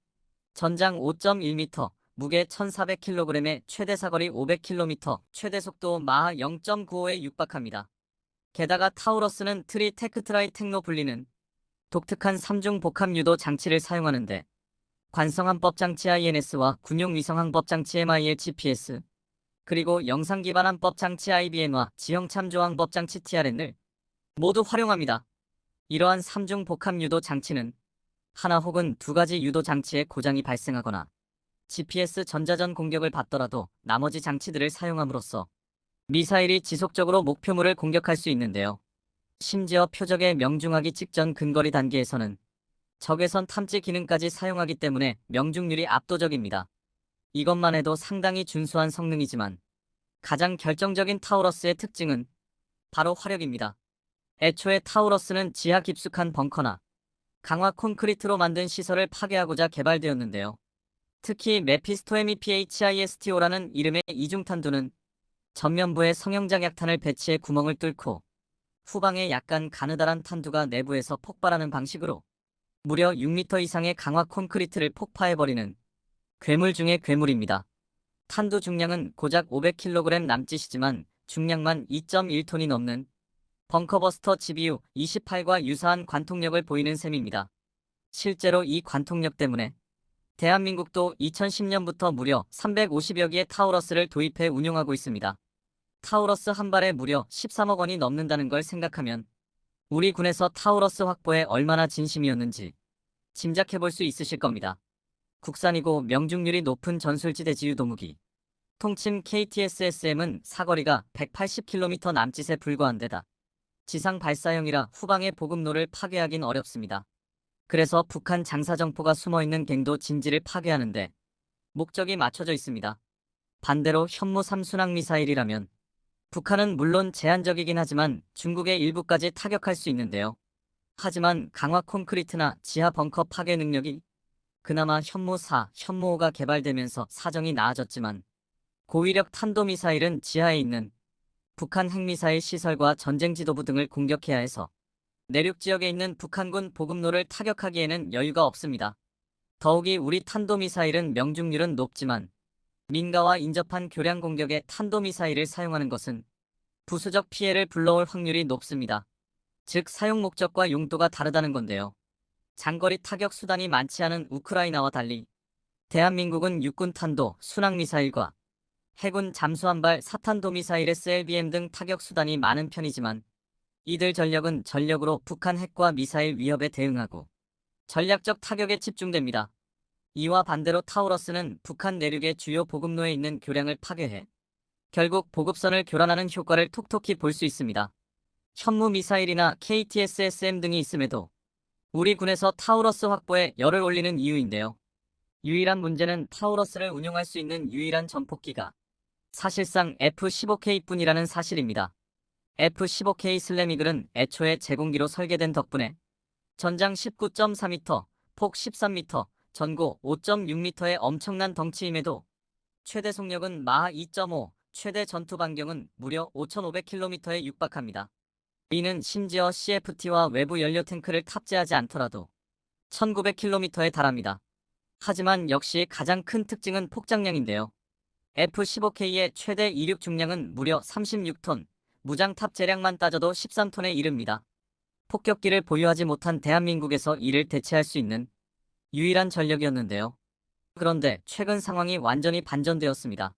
전장 5.1m, 무게 1400kg에 최대 사거리 500km, 최대 속도 마하 0.95에 육박합니다. 게다가 타우러스는 트리 테크트라이 tek노 불리는 독특한 3중 복합 유도 장치를 사용하는데 관성항법 장치 INS와 군용 위성 항법 장치 MIL-GPS 그리고 영상 기반 항법 장치 IBM과 지형 참조 항법 장치 TRN을 모두 활용합니다. 이러한 3중 복합 유도 장치는 하나 혹은 두 가지 유도 장치에 고장이 발생하거나 GPS 전자전 공격을 받더라도 나머지 장치들을 사용함으로써 미사일이 지속적으로 목표물을 공격할 수 있는데요. 심지어 표적에 명중하기 직전 근거리 단계에서는 적외선 탐지 기능까지 사용하기 때문에 명중률이 압도적입니다. 이것만 해도 상당히 준수한 성능이지만 가장 결정적인 타우러스의 특징은 바로 화력입니다. 애초에 타우러스는 지하 깊숙한 벙커나 강화 콘크리트로 만든 시설을 파괴하고자 개발되었는데요. 특히 메피스토 MEPHISTO라는 이름의 이중탄두는 전면부에 성형장 약탄을 배치해 구멍을 뚫고 후방에 약간 가느다란 탄두가 내부에서 폭발하는 방식으로 무려 6m 이상의 강화 콘크리트를 폭파해버리는 괴물 중의 괴물입니다. 탄두 중량은 고작 500kg 남짓이지만 중량만 2.1톤이 넘는 벙커버스터 GBU-28과 유사한 관통력을 보이는 셈입니다. 실제로 이 관통력 때문에 대한민국도 2010년부터 무려 350여 개의 타우러스를 도입해 운용하고 있습니다. 타우러스 한 발에 무려 13억 원이 넘는다는 걸 생각하면 우리 군에서 타우러스 확보에 얼마나 진심이었는지 짐작해볼 수 있으실 겁니다. 국산이고 명중률이 높은 전술지대 유도무기. 통침 KTSSM은 사거리가 180km 남짓에 불과한 데다 지상 발사형이라 후방의 보급로를 파괴하긴 어렵습니다. 그래서 북한 장사정포가 숨어있는 갱도 진지를 파괴하는데 목적이 맞춰져 있습니다. 반대로 현무 3순항 미사일이라면 북한은 물론 제한적이긴 하지만 중국의 일부까지 타격할 수 있는데요. 하지만 강화 콘크리트나 지하 벙커 파괴 능력이 그나마 현무 4, 현무 5가 개발되면서 사정이 나아졌지만 고위력 탄도미사일은 지하에 있는 북한 핵미사일 시설과 전쟁 지도부 등을 공격해야 해서 내륙 지역에 있는 북한군 보급로를 타격하기에는 여유가 없습니다. 더욱이 우리 탄도미사일은 명중률은 높지만 민가와 인접한 교량 공격에 탄도미사일을 사용하는 것은 부수적 피해를 불러올 확률이 높습니다. 즉 사용 목적과 용도가 다르다는 건데요. 장거리 타격 수단이 많지 않은 우크라이나와 달리 대한민국은 육군 탄도, 순항 미사일과 해군 잠수함발 사탄도 미사일 SLBM 등 타격 수단이 많은 편이지만 이들 전력은 전력으로 북한 핵과 미사일 위협에 대응하고 전략적 타격에 집중됩니다. 이와 반대로 타우러스는 북한 내륙의 주요 보급로에 있는 교량을 파괴해 결국 보급선을 교란하는 효과를 톡톡히 볼 수 있습니다. 현무 미사일이나 KTSSM 등이 있음에도 우리 군에서 타우러스 확보에 열을 올리는 이유인데요. 유일한 문제는 타우러스를 운용할 수 있는 유일한 전폭기가 사실상 F-15K뿐이라는 사실입니다. F-15K 슬램이글은 애초에 제공기로 설계된 덕분에 전장 19.4m, 폭 13m, 전고 5.6m의 엄청난 덩치임에도 최대 속력은 마하 2.5, 최대 전투 반경은 무려 5,500km에 육박합니다. 이는 심지어 CFT와 외부 연료 탱크를 탑재하지 않더라도 1,900km에 달합니다. 하지만 역시 가장 큰 특징은 폭장량인데요. F-15K의 최대 이륙 중량은 무려 36톤, 무장 탑재량만 따져도 13톤에 이릅니다. 폭격기를 보유하지 못한 대한민국에서 이를 대체할 수 있는 유일한 전력이었는데요. 그런데 최근 상황이 완전히 반전되었습니다.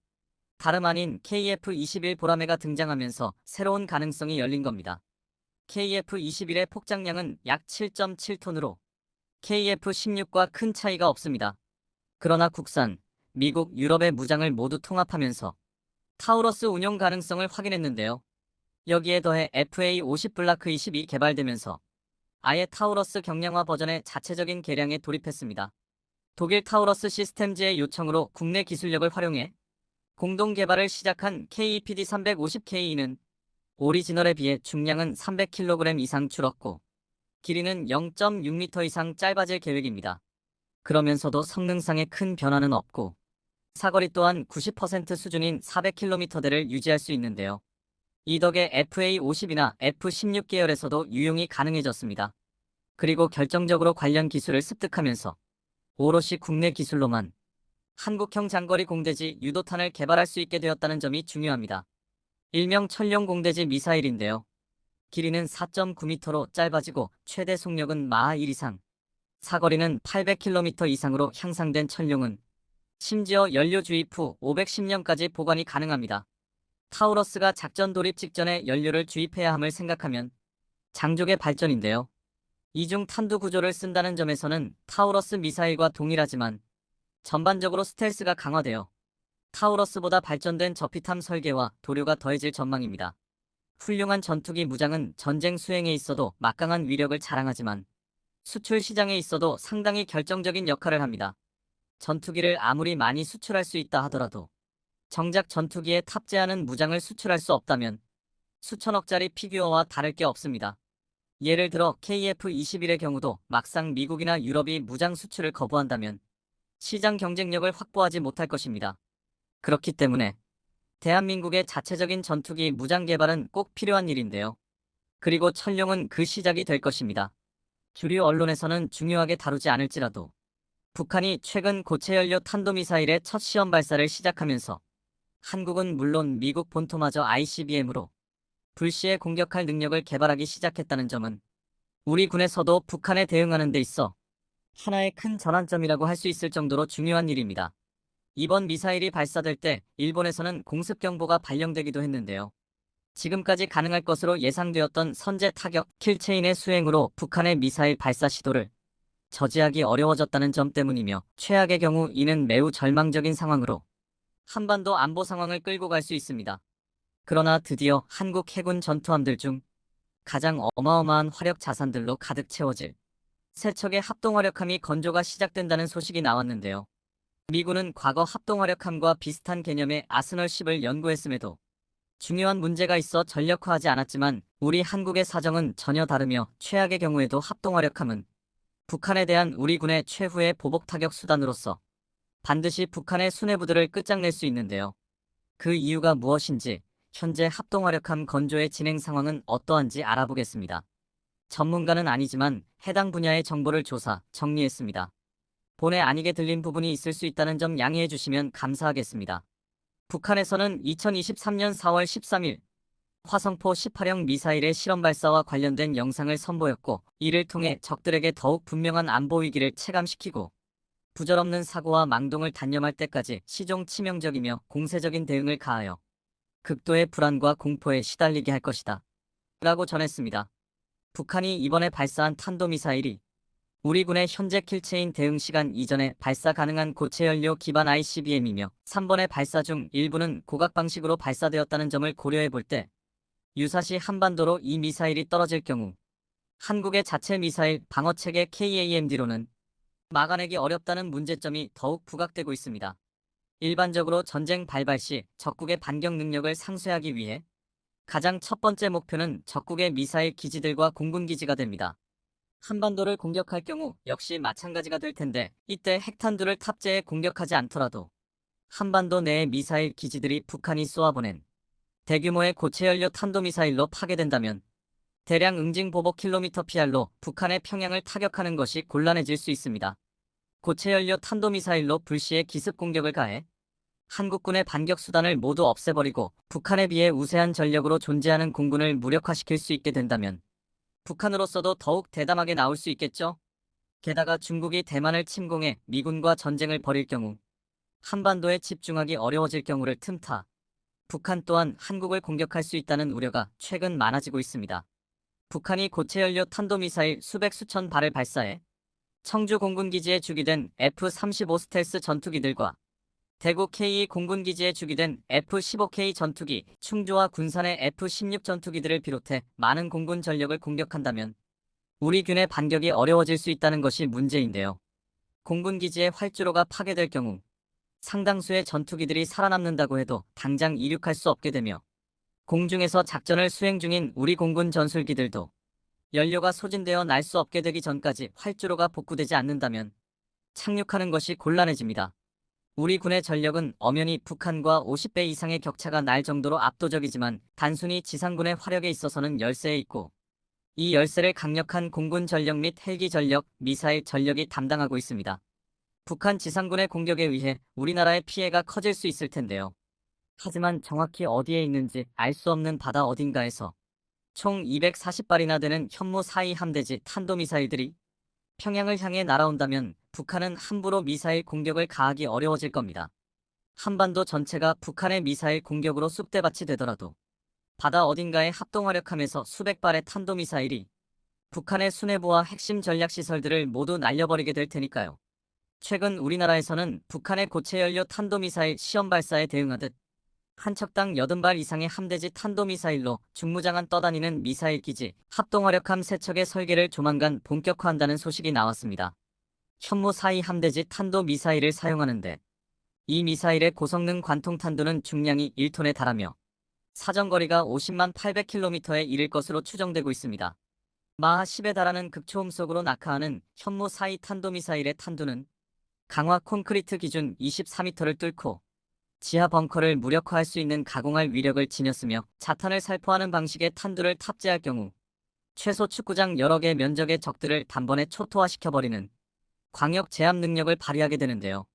다름 아닌 KF-21 보라매가 등장하면서 새로운 가능성이 열린 겁니다. KF-21의 폭장량은 약 7.7톤으로 KF-16과 큰 차이가 없습니다. 그러나 국산, 미국, 유럽의 무장을 모두 통합하면서 타우러스 운용 가능성을 확인했는데요. 여기에 더해 FA-50 블라크 20이 개발되면서 아예 타우러스 경량화 버전의 자체적인 개량에 돌입했습니다. 독일 타우러스 시스템즈의 요청으로 국내 기술력을 활용해 공동 개발을 시작한 KEPD-350K는 오리지널에 비해 중량은 300kg 이상 줄었고 길이는 0.6m 이상 짧아질 계획입니다. 그러면서도 성능상의 큰 변화는 없고 사거리 또한 90% 수준인 400km대를 유지할 수 있는데요. 이 덕에 FA-50이나 F-16 계열에서도 유용이 가능해졌습니다. 그리고 결정적으로 관련 기술을 습득하면서 오롯이 국내 기술로만 한국형 장거리 공대지 유도탄을 개발할 수 있게 되었다는 점이 중요합니다. 일명 천룡 공대지 미사일인데요. 길이는 4.9m로 짧아지고 최대 속력은 마하 1 이상, 사거리는 800km 이상으로 향상된 천룡은 심지어 연료 주입 후 510년까지 보관이 가능합니다. 타우러스가 작전 돌입 직전에 연료를 주입해야 함을 생각하면 장족의 발전인데요. 이중 탄두 구조를 쓴다는 점에서는 타우러스 미사일과 동일하지만 전반적으로 스텔스가 강화되어 타우러스보다 발전된 저피탐 설계와 도료가 더해질 전망입니다. 훌륭한 전투기 무장은 전쟁 수행에 있어도 막강한 위력을 자랑하지만 수출 시장에 있어도 상당히 결정적인 역할을 합니다. 전투기를 아무리 많이 수출할 수 있다 하더라도 정작 전투기에 탑재하는 무장을 수출할 수 없다면 수천억짜리 피규어와 다를 게 없습니다. 예를 들어 KF-21의 경우도 막상 미국이나 유럽이 무장 수출을 거부한다면 시장 경쟁력을 확보하지 못할 것입니다. 그렇기 때문에 대한민국의 자체적인 전투기 무장 개발은 꼭 필요한 일인데요. 그리고 천룡은 그 시작이 될 것입니다. 주류 언론에서는 중요하게 다루지 않을지라도 북한이 최근 고체연료 탄도미사일의 첫 시험 발사를 시작하면서 한국은 물론 미국 본토마저 ICBM으로 불시에 공격할 능력을 개발하기 시작했다는 점은 우리 군에서도 북한에 대응하는 데 있어 하나의 큰 전환점이라고 할 수 있을 정도로 중요한 일입니다. 이번 미사일이 발사될 때 일본에서는 공습 경보가 발령되기도 했는데요. 지금까지 가능할 것으로 예상되었던 선제 타격 킬체인의 수행으로 북한의 미사일 발사 시도를 저지하기 어려워졌다는 점 때문이며 최악의 경우 이는 매우 절망적인 상황으로 한반도 안보 상황을 끌고 갈 수 있습니다. 그러나 드디어 한국 해군 전투함들 중 가장 어마어마한 화력 자산들로 가득 채워질 세 척의 합동화력함이 건조가 시작된다는 소식이 나왔는데요. 미군은 과거 합동화력함과 비슷한 개념의 아스널십을 연구했음에도 중요한 문제가 있어 전력화하지 않았지만 우리 한국의 사정은 전혀 다르며 최악의 경우에도 합동화력함은 북한에 대한 우리 군의 최후의 보복 타격 수단으로서 반드시 북한의 수뇌부들을 끝장낼 수 있는데요. 그 이유가 무엇인지 현재 합동화력함 건조의 진행 상황은 어떠한지 알아보겠습니다. 전문가는 아니지만 해당 분야의 정보를 조사, 정리했습니다. 본의 아니게 들린 부분이 있을 수 있다는 점 양해해 주시면 감사하겠습니다. 북한에서는 2023년 4월 13일 화성포 18형 미사일의 실험 발사와 관련된 영상을 선보였고 이를 통해 적들에게 더욱 분명한 안보 위기를 체감시키고 부절없는 사고와 망동을 단념할 때까지 시종 치명적이며 공세적인 대응을 가하여 극도의 불안과 공포에 시달리게 할 것이다. 라고 전했습니다. 북한이 이번에 발사한 탄도미사일이 우리 군의 현재 킬체인 대응 시간 이전에 발사 가능한 고체 연료 기반 ICBM이며 3번의 발사 중 일부는 고각 방식으로 발사되었다는 점을 고려해 볼 때 유사시 한반도로 이 미사일이 떨어질 경우 한국의 자체 미사일 방어체계 KAMD로는 막아내기 어렵다는 문제점이 더욱 부각되고 있습니다. 일반적으로 전쟁 발발 시 적국의 반격 능력을 상쇄하기 위해 가장 첫 번째 목표는 적국의 미사일 기지들과 공군 기지가 됩니다. 한반도를 공격할 경우 역시 마찬가지가 될 텐데 이때 핵탄두를 탑재해 공격하지 않더라도 한반도 내의 미사일 기지들이 북한이 쏘아보낸 대규모의 고체연료 탄도미사일로 파괴된다면 대량 응징 보복 킬로미터 PR로 북한의 평양을 타격하는 것이 곤란해질 수 있습니다. 고체연료 탄도미사일로 불시에 기습 공격을 가해 한국군의 반격 수단을 모두 없애버리고 북한에 비해 우세한 전력으로 존재하는 공군을 무력화시킬 수 있게 된다면 북한으로서도 더욱 대담하게 나올 수 있겠죠. 게다가 중국이 대만을 침공해 미군과 전쟁을 벌일 경우 한반도에 집중하기 어려워질 경우를 틈타 북한 또한 한국을 공격할 수 있다는 우려가 최근 많아지고 있습니다. 북한이 고체연료 탄도미사일 수백 수천 발을 발사해 청주 공군기지에 주기된 F-35 스텔스 전투기들과 대구 K2 공군기지에 주기된 F-15K 전투기, 충주와 군산의 F-16 전투기들을 비롯해 많은 공군 전력을 공격한다면 우리 군의 반격이 어려워질 수 있다는 것이 문제인데요. 공군기지의 활주로가 파괴될 경우 상당수의 전투기들이 살아남는다고 해도 당장 이륙할 수 없게 되며 공중에서 작전을 수행 중인 우리 공군 전술기들도 연료가 소진되어 날 수 없게 되기 전까지 활주로가 복구되지 않는다면 착륙하는 것이 곤란해집니다. 우리 군의 전력은 엄연히 북한과 50배 이상의 격차가 날 정도로 압도적이지만 단순히 지상군의 화력에 있어서는 열세에 있고 이 열세를 강력한 공군 전력 및 헬기 전력, 미사일 전력이 담당하고 있습니다. 북한 지상군의 공격에 의해 우리나라의 피해가 커질 수 있을 텐데요. 하지만 정확히 어디에 있는지 알 수 없는 바다 어딘가에서 총 240발이나 되는 현무 4위 함대지 탄도미사일들이 평양을 향해 날아온다면 북한은 함부로 미사일 공격을 가하기 어려워질 겁니다. 한반도 전체가 북한의 미사일 공격으로 쑥대밭이 되더라도 바다 어딘가의 합동화력함에서 수백 발의 탄도미사일이 북한의 수뇌부와 핵심 전략시설들을 모두 날려버리게 될 테니까요. 최근 우리나라에서는 북한의 고체연료 탄도미사일 시험 발사에 대응하듯 한 척당 80발 이상의 함대지 탄도미사일로 중무장한 떠다니는 미사일 기지, 합동화력함 3척의 설계를 조만간 본격화한다는 소식이 나왔습니다. 현무 4위 함대지 탄도미사일을 사용하는데 이 미사일의 고성능 관통탄두는 중량이 1톤에 달하며 사정거리가 50만 800km에 이를 것으로 추정되고 있습니다. 마하 10에 달하는 극초음속으로 낙하하는 현무 4위 탄도미사일의 탄두는 강화 콘크리트 기준 24m를 뚫고 지하 벙커를 무력화할 수 있는 가공할 위력을 지녔으며 자탄을 살포하는 방식의 탄두를 탑재할 경우 최소 축구장 여러 개 면적의 적들을 단번에 초토화시켜버리는 광역 제압 능력을 발휘하게 되는데요.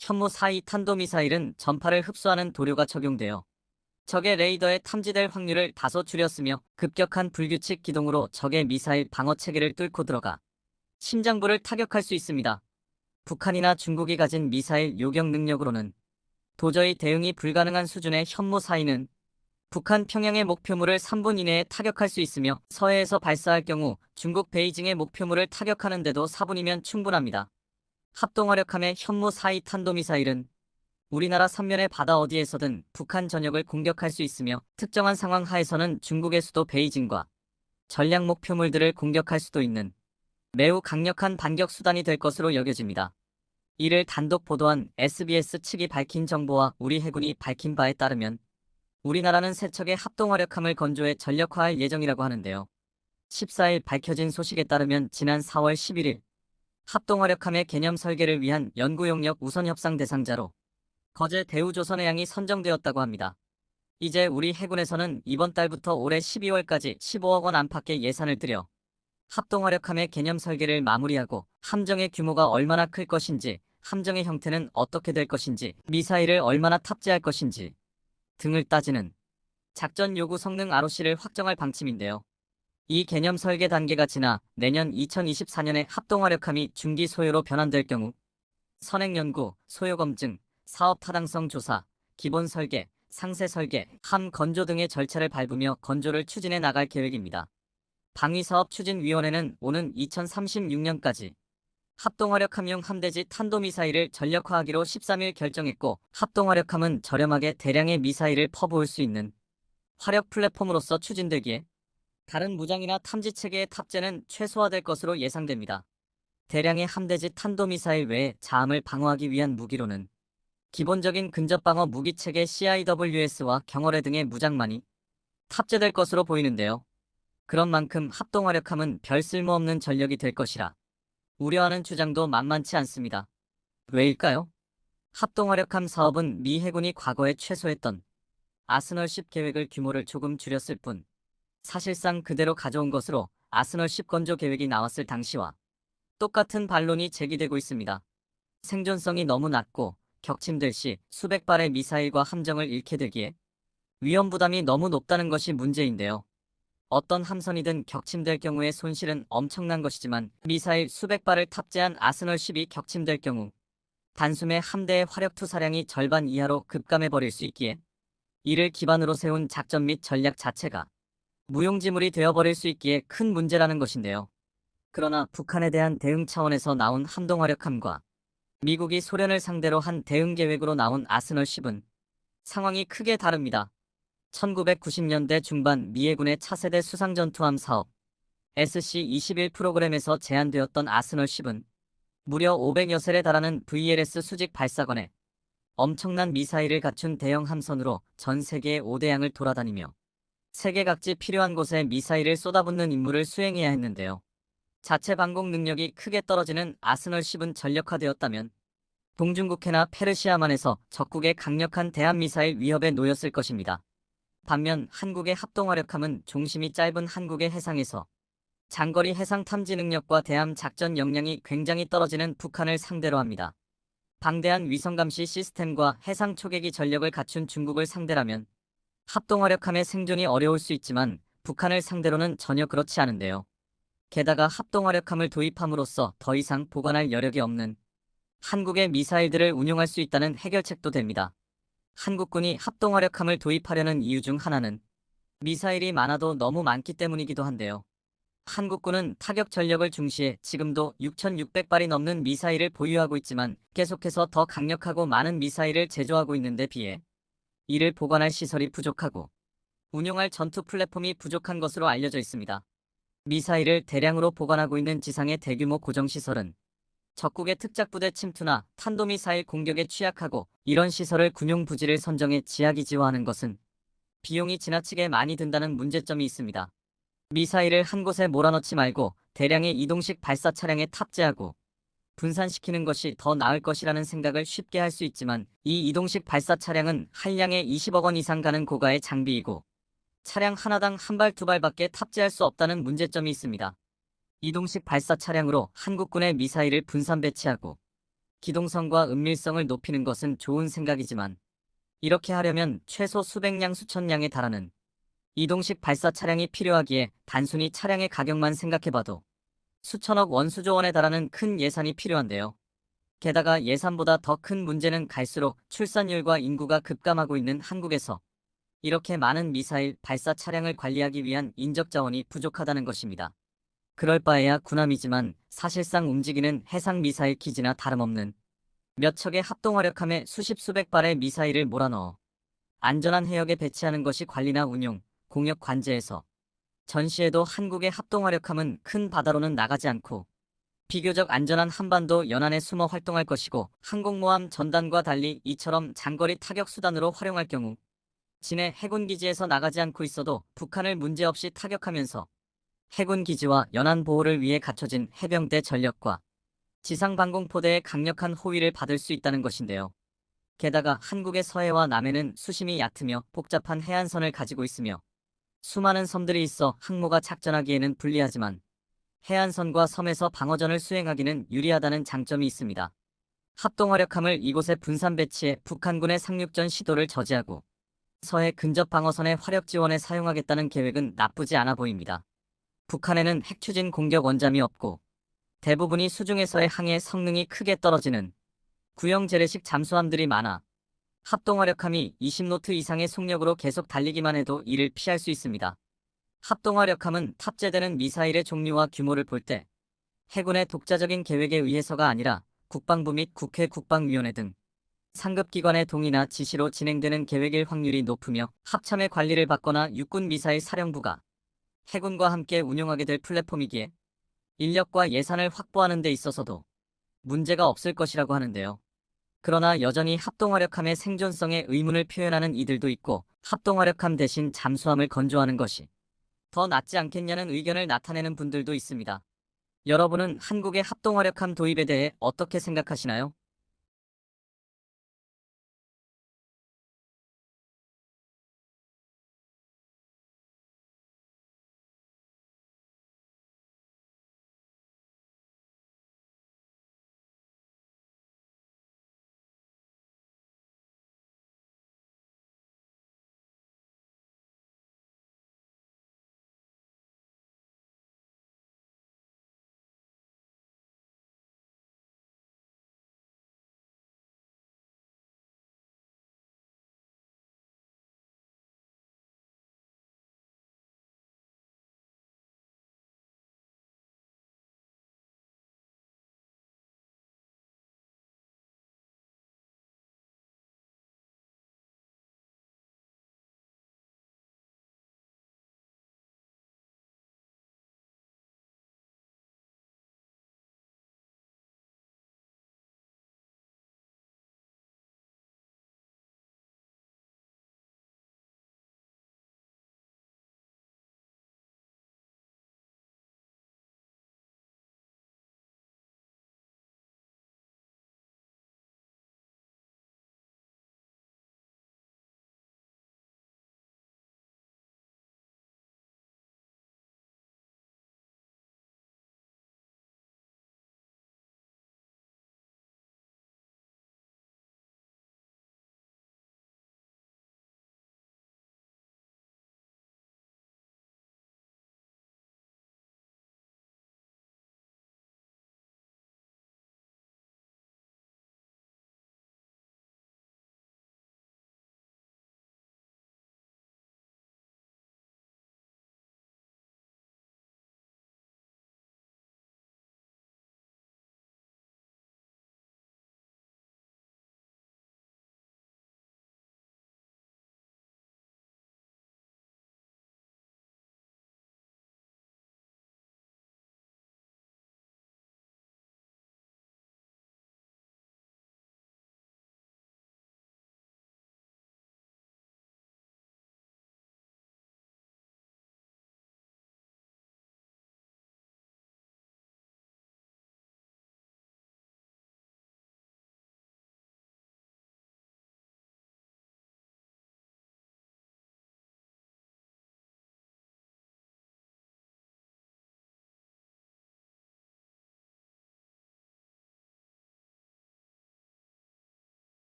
현무 4위 탄도미사일은 전파를 흡수하는 도료가 적용되어 적의 레이더에 탐지될 확률을 다소 줄였으며 급격한 불규칙 기동으로 적의 미사일 방어 체계를 뚫고 들어가 심장부를 타격할 수 있습니다. 북한이나 중국이 가진 미사일 요격 능력으로는 도저히 대응이 불가능한 수준의 현무사이는 북한 평양의 목표물을 3분 이내에 타격할 수 있으며 서해에서 발사할 경우 중국 베이징의 목표물을 타격하는데도 4분이면 충분합니다. 합동화력함의 현무사이 탄도미사일은 우리나라 3면의 바다 어디에서든 북한 전역을 공격할 수 있으며 특정한 상황 하에서는 중국의 수도 베이징과 전략 목표물들을 공격할 수도 있는 매우 강력한 반격 수단이 될 것으로 여겨집니다. 이를 단독 보도한 SBS 측이 밝힌 정보와 우리 해군이 밝힌 바에 따르면 우리나라는 세 척의 합동화력함을 건조해 전력화할 예정이라고 하는데요. 14일 밝혀진 소식에 따르면 지난 4월 11일 합동화력함의 개념 설계를 위한 연구용역 우선 협상 대상자로 거제 대우조선해양이 선정되었다고 합니다. 이제 우리 해군에서는 이번 달부터 올해 12월까지 15억 원 안팎의 예산을 들여 합동화력함의 개념 설계를 마무리하고 함정의 규모가 얼마나 클 것인지, 함정의 형태는 어떻게 될 것인지, 미사일을 얼마나 탑재할 것인지 등을 따지는 작전 요구 성능 ROC를 확정할 방침인데요. 이 개념 설계 단계가 지나 내년 2024년에 합동화력함이 중기 소요로 변환될 경우 선행 연구, 소요 검증, 사업 타당성 조사, 기본 설계, 상세 설계, 함 건조 등의 절차를 밟으며 건조를 추진해 나갈 계획입니다. 방위사업추진위원회는 오는 2036년까지 합동화력함용 함대지 탄도미사일을 전력화하기로 13일 결정했고, 합동화력함은 저렴하게 대량의 미사일을 퍼부을 수 있는 화력 플랫폼으로서 추진되기에 다른 무장이나 탐지체계의 탑재는 최소화될 것으로 예상됩니다. 대량의 함대지 탄도미사일 외에 자함을 방어하기 위한 무기로는 기본적인 근접방어 무기체계 CIWS와 경어뢰 등의 무장만이 탑재될 것으로 보이는데요. 그런 만큼 합동화력함은 별 쓸모없는 전력이 될 것이라 우려하는 주장도 만만치 않습니다. 왜일까요? 합동화력함 사업은 미 해군이 과거에 최소했던 아스널10 계획을 규모를 조금 줄였을 뿐 사실상 그대로 가져온 것으로 아스널10 건조 계획이 나왔을 당시와 똑같은 반론이 제기되고 있습니다. 생존성이 너무 낮고 격침될 시 수백 발의 미사일과 함정을 잃게 되기에 위험 부담이 너무 높다는 것이 문제인데요. 어떤 함선이든 격침될 경우의 손실은 엄청난 것이지만 미사일 수백 발을 탑재한 아스널10이 격침될 경우 단숨에 함대의 화력 투사량이 절반 이하로 급감해버릴 수 있기에 이를 기반으로 세운 작전 및 전략 자체가 무용지물이 되어버릴 수 있기에 큰 문제라는 것인데요. 그러나 북한에 대한 대응 차원에서 나온 함동화력함과 미국이 소련을 상대로 한 대응 계획으로 나온 아스널10은 상황이 크게 다릅니다. 1990년대 중반 미 해군의 차세대 수상전투함 사업 SC-21 프로그램에서 제안되었던 아스널10은 무려 500여 셀에 달하는 VLS 수직 발사관에 엄청난 미사일을 갖춘 대형 함선으로 전 세계의 5대양을 돌아다니며 세계 각지 필요한 곳에 미사일을 쏟아붓는 임무를 수행해야 했는데요. 자체 방공 능력이 크게 떨어지는 아스널10은 전력화되었다면 동중국해나 페르시아만에서 적국의 강력한 대한미사일 위협에 놓였을 것입니다. 반면 한국의 합동화력함은 종심이 짧은 한국의 해상에서 장거리 해상 탐지 능력과 대함 작전 역량이 굉장히 떨어지는 북한을 상대로 합니다. 방대한 위성감시 시스템과 해상 초계기 전력을 갖춘 중국을 상대라면 합동화력함의 생존이 어려울 수 있지만 북한을 상대로는 전혀 그렇지 않은데요. 게다가 합동화력함을 도입함으로써 더 이상 보관할 여력이 없는 한국의 미사일들을 운용할 수 있다는 해결책도 됩니다. 한국군이 합동화력함을 도입하려는 이유 중 하나는 미사일이 많아도 너무 많기 때문이기도 한데요. 한국군은 타격 전력을 중시해 지금도 6,600발이 넘는 미사일을 보유하고 있지만 계속해서 더 강력하고 많은 미사일을 제조하고 있는데 비해 이를 보관할 시설이 부족하고 운용할 전투 플랫폼이 부족한 것으로 알려져 있습니다. 미사일을 대량으로 보관하고 있는 지상의 대규모 고정시설은 적국의 특작부대 침투나 탄도미사일 공격에 취약하고 이런 시설을 군용 부지를 선정해 지하기지화하는 것은 비용이 지나치게 많이 든다는 문제점이 있습니다. 미사일을 한 곳에 몰아넣지 말고 대량의 이동식 발사 차량에 탑재하고 분산시키는 것이 더 나을 것이라는 생각을 쉽게 할 수 있지만 이 이동식 발사 차량은 한량에 20억 원 이상 가는 고가의 장비이고 차량 하나당 한 발, 두 발밖에 탑재할 수 없다는 문제점이 있습니다. 이동식 발사 차량으로 한국군의 미사일을 분산 배치하고 기동성과 은밀성을 높이는 것은 좋은 생각이지만 이렇게 하려면 최소 수백량 수천량에 달하는 이동식 발사 차량이 필요하기에 단순히 차량의 가격만 생각해봐도 수천억 원 수조 원에 달하는 큰 예산이 필요한데요. 게다가 예산보다 더 큰 문제는 갈수록 출산율과 인구가 급감하고 있는 한국에서 이렇게 많은 미사일 발사 차량을 관리하기 위한 인적 자원이 부족하다는 것입니다. 그럴 바에야 군함이지만 사실상 움직이는 해상 미사일 기지나 다름없는 몇 척의 합동화력함에 수십 수백 발의 미사일을 몰아넣어 안전한 해역에 배치하는 것이 관리나 운용, 공역 관제에서 전시에도 한국의 합동화력함은 큰 바다로는 나가지 않고 비교적 안전한 한반도 연안에 숨어 활동할 것이고 항공모함 전단과 달리 이처럼 장거리 타격 수단으로 활용할 경우 진해 해군기지에서 나가지 않고 있어도 북한을 문제없이 타격하면서 해군기지와 연안 보호를 위해 갖춰진 해병대 전력과 지상방공포대의 강력한 호위를 받을 수 있다는 것인데요. 게다가 한국의 서해와 남해는 수심이 얕으며 복잡한 해안선을 가지고 있으며 수많은 섬들이 있어 항모가 작전하기에는 불리하지만 해안선과 섬에서 방어전을 수행하기는 유리하다는 장점이 있습니다. 합동화력함을 이곳에 분산 배치해 북한군의 상륙전 시도를 저지하고 서해 근접 방어선의 화력 지원에 사용하겠다는 계획은 나쁘지 않아 보입니다. 북한에는 핵추진 공격 원잠이 없고 대부분이 수중에서의 항해 성능이 크게 떨어지는 구형 재래식 잠수함들이 많아 합동화력함이 20노트 이상의 속력으로 계속 달리기만 해도 이를 피할 수 있습니다. 합동화력함은 탑재되는 미사일의 종류와 규모를 볼 때 해군의 독자적인 계획에 의해서가 아니라 국방부 및 국회 국방위원회 등 상급기관의 동의나 지시로 진행되는 계획일 확률이 높으며 합참의 관리를 받거나 육군 미사일 사령부가 해군과 함께 운용하게 될 플랫폼이기에 인력과 예산을 확보하는 데 있어서도 문제가 없을 것이라고 하는데요. 그러나 여전히 합동화력함의 생존성에 의문을 표현하는 이들도 있고 합동화력함 대신 잠수함을 건조하는 것이 더 낫지 않겠냐는 의견을 나타내는 분들도 있습니다. 여러분은 한국의 합동화력함 도입에 대해 어떻게 생각하시나요?